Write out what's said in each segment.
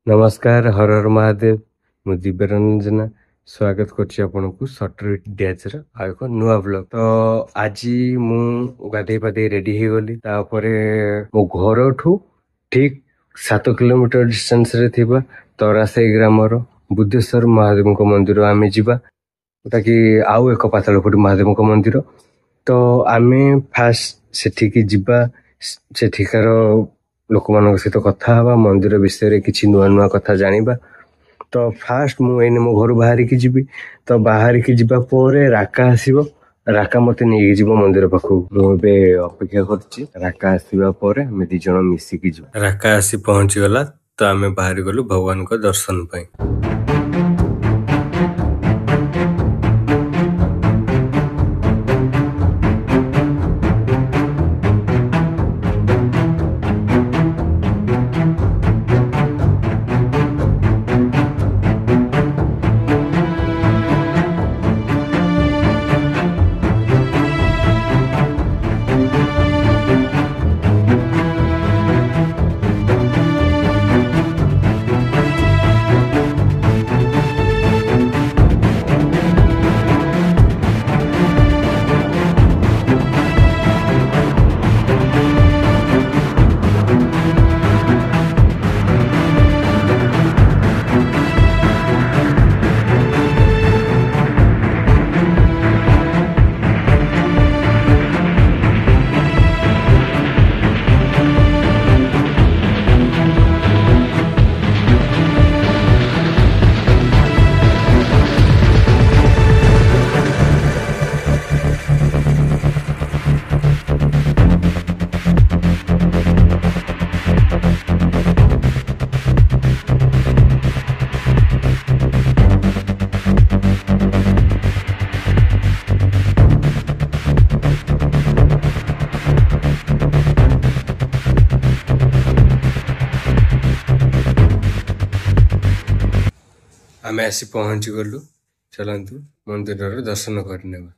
नमस्कार हर हर महादेव मु दिव्यरंजना स्वागत करछि आपनकु सटर डैच रा आ एक नुआ ब्लॉग। तो आज मु गाधे पाधे रेडी हे गली तापरे मो घरठू ठीक 7 किलोमीटर डिस्टेंस रे थिबा तरासाई ग्रामर बुद्धेश्वर महादेव मंदिर आमे जिबा ताकि आउ एक पातालपुर महादेव मंदिर। तो आमे फास्ट सेठिकी जिबा सेठिकार लोक मान सहित कथा हवा मंदिर विषय किसी नुआ नुआ कथा जानिबा। तो फास्ट मु एने मो घर बाहर की जीवी। तो बाहर की जीवा परे राका आसीबो राका मते नहीं जीव मंदिर पाखु मु एबे अपेक्षा करछि राका आसीबा परे हम दी जण मिसी की जीव। राका आसी पहुंची गला तो आमे बाहर गलु भगवान को दर्शन पई। आमे आसी पहुंची गलु चलंतु मंदिर दर्शन करनेबा।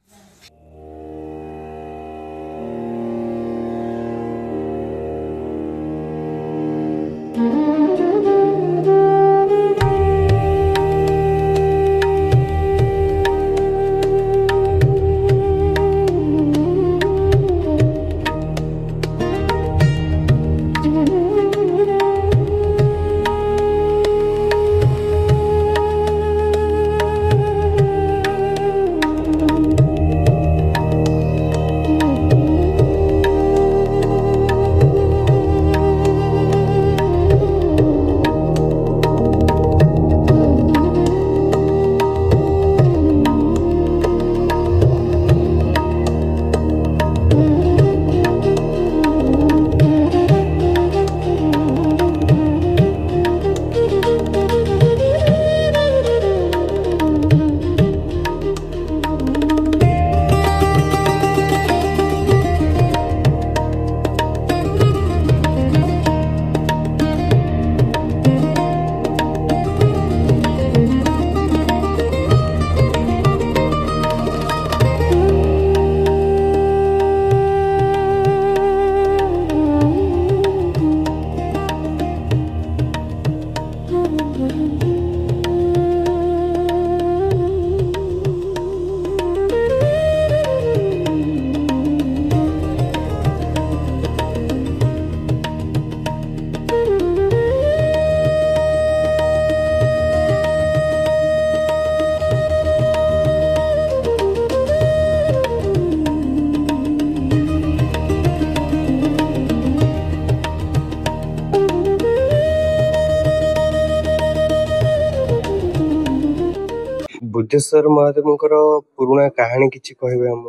बुद्धेश्वर महादेव पुराणा कहानी किछि कहबे हम?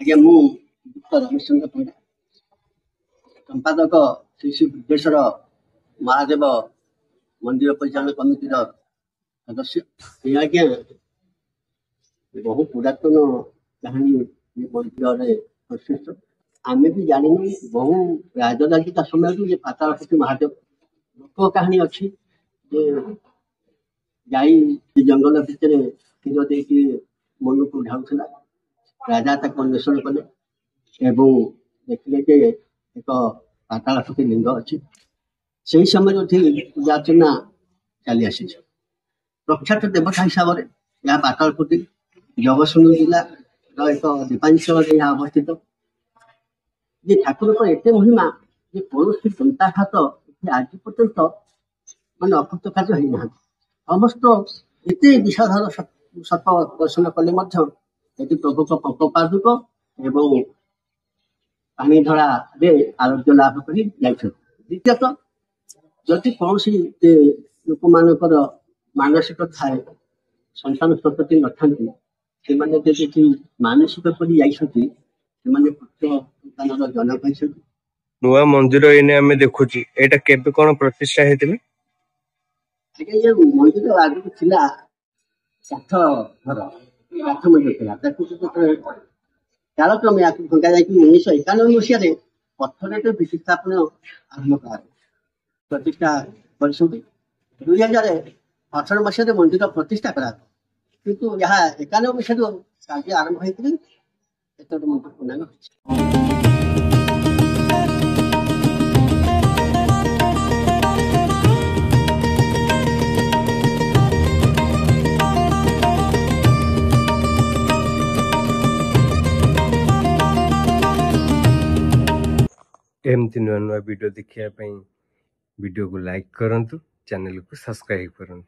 आज्ञा मु रमेशचंद्र पंडा संपादक श्री श्री बुद्धेश्वर महादेव मंदिर परिचालन कमिटी सदस्य। आज्ञा बहु पुरातन कहानी मंदिर प्रशिष्ट आम भी जानी बहु राजनीतिक समय पातालपति महादेव लोक कहानी अच्छी जाई जंगल भितर क्षीर देकी मन को ढाउला राजा तक अन्वेषण कले देखिले जे एक पातालपति लिंग अच्छी ସେହି ସମୟରୁ ଏଠି ପୂଜା ଅର୍ଚ୍ଚନା ଚାଲି ଆସିଛି। ପ୍ରଖ୍ୟାତ ଦେବତା ହିସାବରେ ଏହା ପାତାଳପୁଟି ଜଗତସିଂହପୁର ଜିଲ୍ଲାର ଏକ ଦ୍ୱୀପାଞ୍ଚଳରେ ଏହା ଅବସ୍ଥିତ। ଯେ ଠାକୁରଙ୍କ ଏତେ ମହିମା ଯେ କୌଣସି ଚିନ୍ତାଘାତ ଏଠି ଆଜି ପର୍ଯ୍ୟନ୍ତ ମାନେ ଅକୃତକାର୍ଯ୍ୟ ହେଇନାହାନ୍ତି। ସମସ୍ତ ଏତେ ବିଷାଧର ସର୍ପ ଦର୍ଶନ କଲେ ମଧ୍ୟ ଏଠି ପ୍ରଭୁଙ୍କ ପଙ୍କପାଦୁକ ଏବଂ ପାଣି ଧଳାରେ ଆରୋଗ୍ୟ ଲାଭ କରି ଯାଇଛନ୍ତି। ଦ୍ୱିତୀୟତଃ ଯଦି କୌଣସି ଲୋକମାନଙ୍କର ମାନସିକ ଥାଏ, ସନ୍ତାନ ସନ୍ତତି ନଥାନ୍ତି, ସେମାନେ ଯଦି ଏଠି ମାନସିକ କରି ଯାଇଛନ୍ତି, ସେମାନେ ପୁତ୍ର ସନ୍ତାନର ଜନକ ହେଇଛନ୍ତି। ନୂଆ ମନ୍ଦିର ଏଇନେ ଆମେ ଦେଖୁଛୁ, ଏଇଟା କେବେ କଣ ପ୍ରତିଷ୍ଠା ହେଇଥିଲା? ଆଜ୍ଞା, ଇଏ ମନ୍ଦିର ଆଗରୁ ଥିଲା କାଠ ଘର, କାଠ ମନ୍ଦିର ଥିଲା। ତାକୁ କାଳକ୍ରମେ ଆକୁ ଭଙ୍ଗା ଯାଇକି 1991 ମସିହାରେ ପଥରରେ ଭିତ୍ତି ସ୍ଥାପନ ଆରମ୍ଭ କରାଗଲା, ପ୍ରତିଷ୍ଠା କରିଛନ୍ତି। 2018 ମସିହାରେ ମନ୍ଦିର ପ୍ରତିଷ୍ଠା କରାଗଲା, କିନ୍ତୁ ଏହା 91 ମସିହାରୁ କାର୍ଯ୍ୟ ଆରମ୍ଭ ହେଇକରି ଏତର ମନ୍ଦିର ପୂର୍ଣ୍ଣାଙ୍ଗ ହୋଇଛି। एमती नुआ नुआ वीडियो देखिया पई वीडियो को लाइक करंतु, चैनल को सब्सक्राइब करंतु।